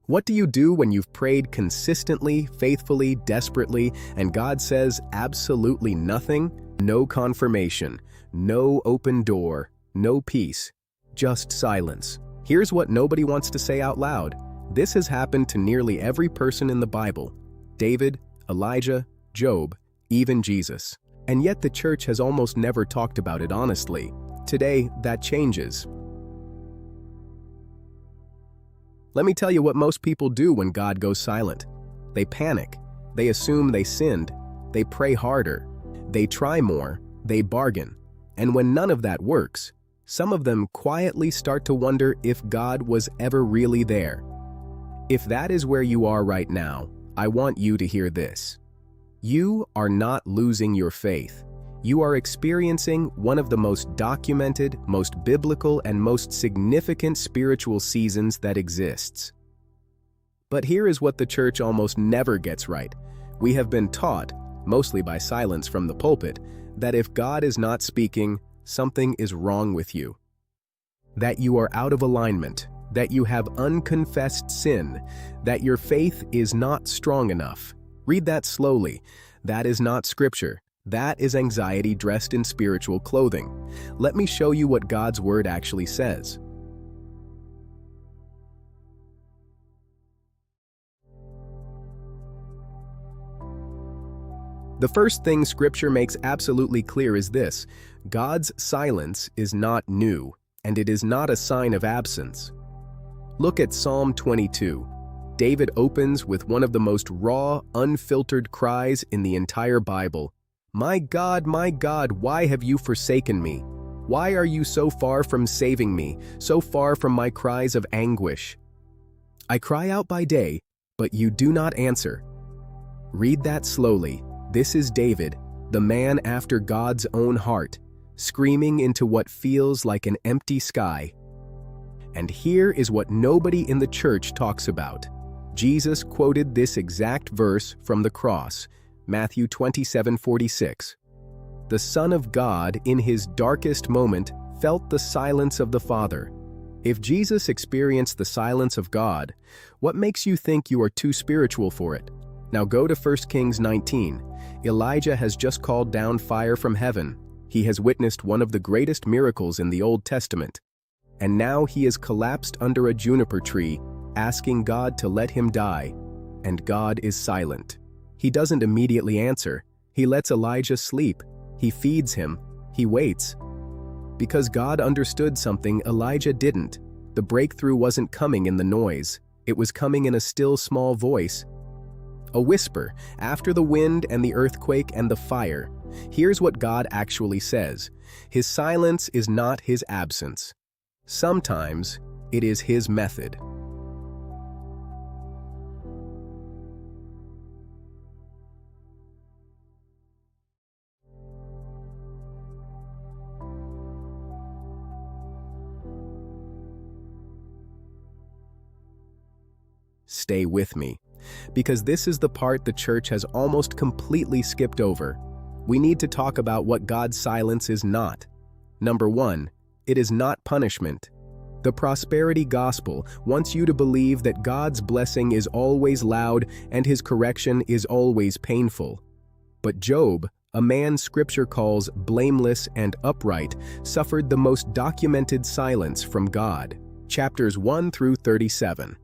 What do you do when you've prayed consistently, faithfully, desperately, and God says absolutely nothing? No confirmation, no open door, no peace, just silence. Here's what nobody wants to say out loud. This has happened to nearly every person in the Bible: David, Elijah, Job, even Jesus. And yet the church has almost never talked about it honestly. Today, that changes. Let me tell you what most people do when God goes silent. They panic. They assume they sinned. They pray harder. They try more. They bargain. And when none of that works, some of them quietly start to wonder if God was ever really there. If that is where you are right now, I want you to hear this. You are not losing your faith. You are experiencing one of the most documented, most biblical, and most significant spiritual seasons that exists. But here is what the church almost never gets right. We have been taught, mostly by silence from the pulpit, that if God is not speaking, something is wrong with you. That you are out of alignment, that you have unconfessed sin, that your faith is not strong enough. Read that slowly. That is not scripture. That is anxiety dressed in spiritual clothing. Let me show you what God's word actually says. The first thing Scripture makes absolutely clear is this: God's silence is not new, and it is not a sign of absence. Look at Psalm 22. David opens with one of the most raw, unfiltered cries in the entire Bible. My God, why have you forsaken me? Why are you so far from saving me, so far from my cries of anguish? I cry out by day, but you do not answer. Read that slowly. This is David, the man after God's own heart, screaming into what feels like an empty sky. And here is what nobody in the church talks about. Jesus quoted this exact verse from the cross, Matthew 27:46. The Son of God, in his darkest moment, felt the silence of the Father. If Jesus experienced the silence of God, what makes you think you are too spiritual for it? Now go to 1 Kings 19. Elijah has just called down fire from heaven. He has witnessed one of the greatest miracles in the Old Testament. And now he is collapsed under a juniper tree, asking God to let him die. And God is silent. He doesn't immediately answer. He lets Elijah sleep. He feeds him. He waits. Because God understood something Elijah didn't. The breakthrough wasn't coming in the noise. It was coming in a still small voice. A whisper, after the wind and the earthquake and the fire. Here's what God actually says. His silence is not his absence. Sometimes it is his method. Stay with me, because this is the part the church has almost completely skipped over. We need to talk about what God's silence is not. Number 1, it is not punishment. The prosperity gospel wants you to believe that God's blessing is always loud and his correction is always painful. But Job, a man Scripture calls blameless and upright, suffered the most documented silence from God. Chapters 1 through 37.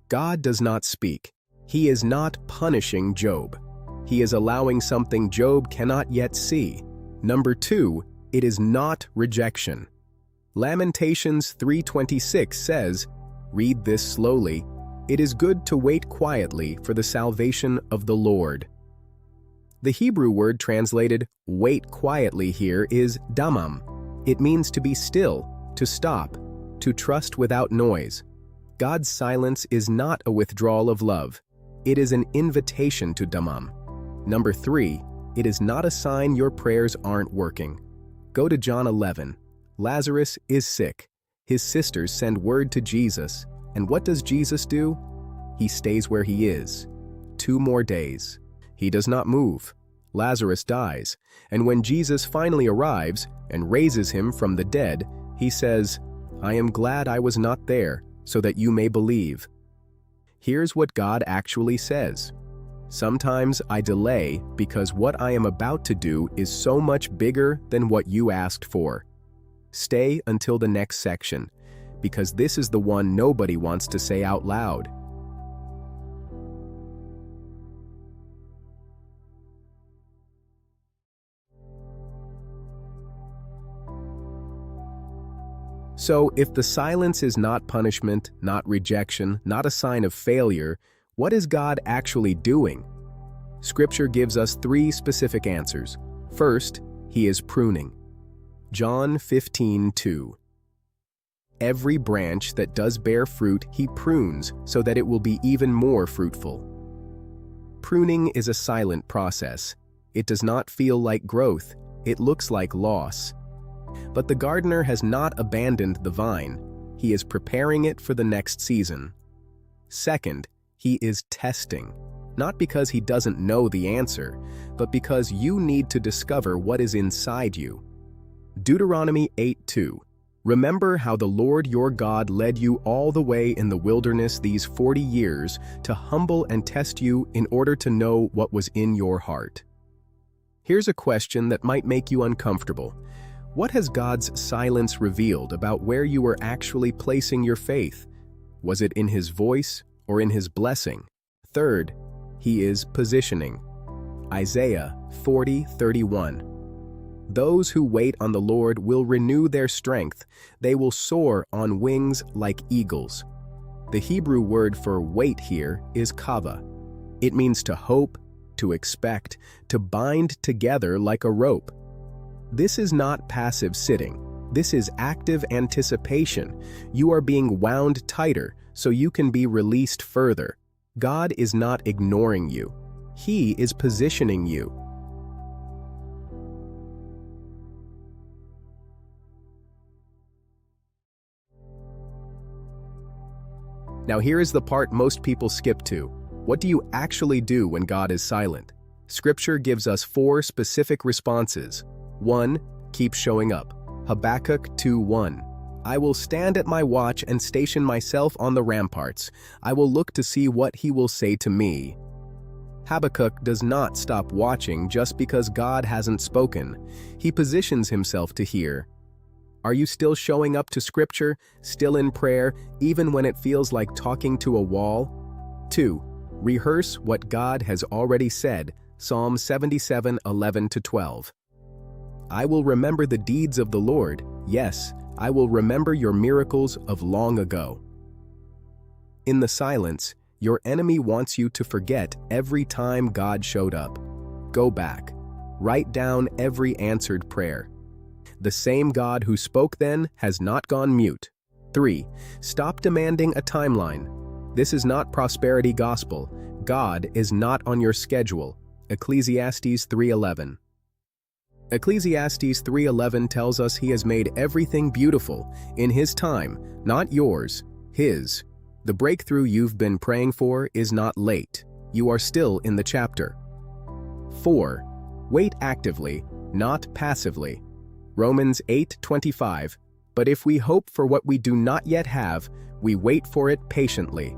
God does not speak. He is not punishing Job. He is allowing something Job cannot yet see. Number 2, it is not rejection. Lamentations 3:26 says, read this slowly, it is good to wait quietly for the salvation of the Lord. The Hebrew word translated wait quietly here is damam. It means to be still, to stop, to trust without noise. God's silence is not a withdrawal of love. It is an invitation to damam. Number 3, it is not a sign your prayers aren't working. Go to John 11. Lazarus is sick. His sisters send word to Jesus. And what does Jesus do? He stays where he is. 2 more days. He does not move. Lazarus dies. And when Jesus finally arrives and raises him from the dead, he says, I am glad I was not there, so that you may believe. Here's what God actually says. Sometimes I delay because what I am about to do is so much bigger than what you asked for. Stay until the next section, because this is the one nobody wants to say out loud. So, if the silence is not punishment, not rejection, not a sign of failure, what is God actually doing? Scripture gives us three specific answers. First, He is pruning. John 15:2. Every branch that does bear fruit He prunes so that it will be even more fruitful. Pruning is a silent process. It does not feel like growth, it looks like loss. But the gardener has not abandoned the vine. He is preparing it for the next season. Second, He is testing, not because He doesn't know the answer, but because you need to discover what is inside you. Deuteronomy 8:2. Remember how the Lord your God led you all the way in the wilderness these 40 years to humble and test you in order to know what was in your heart. Here's a question that might make you uncomfortable. What has God's silence revealed about where you were actually placing your faith? Was it in His voice or in His blessing? Third, He is positioning. Isaiah 40:31. Those who wait on the Lord will renew their strength. They will soar on wings like eagles. The Hebrew word for wait here is kava. It means to hope, to expect, to bind together like a rope. This is not passive sitting. This is active anticipation. You are being wound tighter so you can be released further. God is not ignoring you. He is positioning you. Now here is the part most people skip to. What do you actually do when God is silent? Scripture gives us 4 specific responses. 1. Keep showing up. Habakkuk 2:1. I will stand at my watch and station myself on the ramparts. I will look to see what He will say to me. Habakkuk does not stop watching just because God hasn't spoken. He positions himself to hear. Are you still showing up to Scripture, still in prayer, even when it feels like talking to a wall? 2. Rehearse what God has already said. Psalm 77:11-12. I will remember the deeds of the Lord. Yes, I will remember your miracles of long ago. In the silence, your enemy wants you to forget every time God showed up. Go back. Write down every answered prayer. The same God who spoke then has not gone mute. 3. Stop demanding a timeline. This is not prosperity gospel. God is not on your schedule. Ecclesiastes 3:11. Ecclesiastes 3:11 tells us He has made everything beautiful in His time, not yours, His. The breakthrough you've been praying for is not late. You are still in the chapter. 4. Wait actively, not passively. Romans 8:25. But if we hope for what we do not yet have, we wait for it patiently.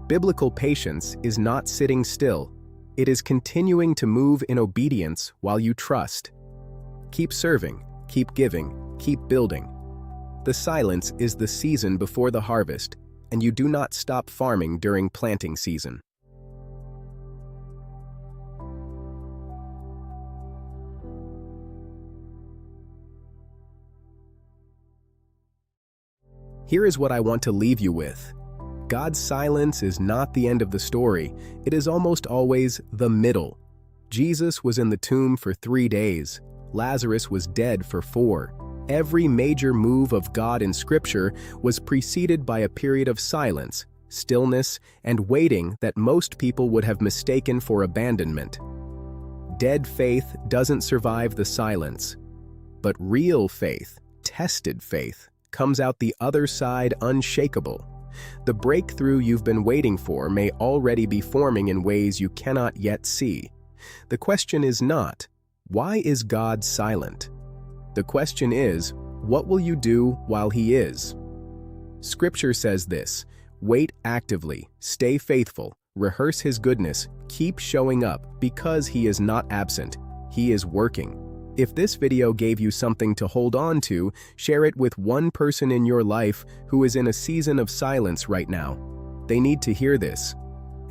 Biblical patience is not sitting still. It is continuing to move in obedience while you trust. Keep serving, keep giving, keep building. The silence is the season before the harvest, and you do not stop farming during planting season. Here is what I want to leave you with. God's silence is not the end of the story. It is almost always the middle. Jesus was in the tomb for 3 days. Lazarus was dead for 4. Every major move of God in Scripture was preceded by a period of silence, stillness, and waiting that most people would have mistaken for abandonment. Dead faith doesn't survive the silence. But real faith, tested faith, comes out the other side unshakable. The breakthrough you've been waiting for may already be forming in ways you cannot yet see. The question is not, why is God silent? The question is, what will you do while He is? Scripture says this, Wait actively, stay faithful, rehearse His goodness, keep showing up because He is not absent. He is working. If this video gave you something to hold on to, share it with one person in your life who is in a season of silence right now. They need to hear this.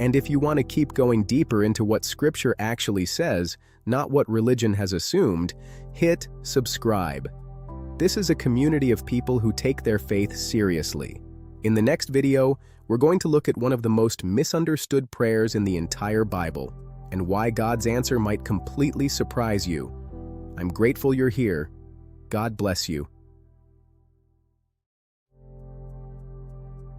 And if you want to keep going deeper into what Scripture actually says, not what religion has assumed, hit subscribe. This is a community of people who take their faith seriously. In the next video, we're going to look at one of the most misunderstood prayers in the entire Bible, and why God's answer might completely surprise you. I'm grateful you're here. God bless you.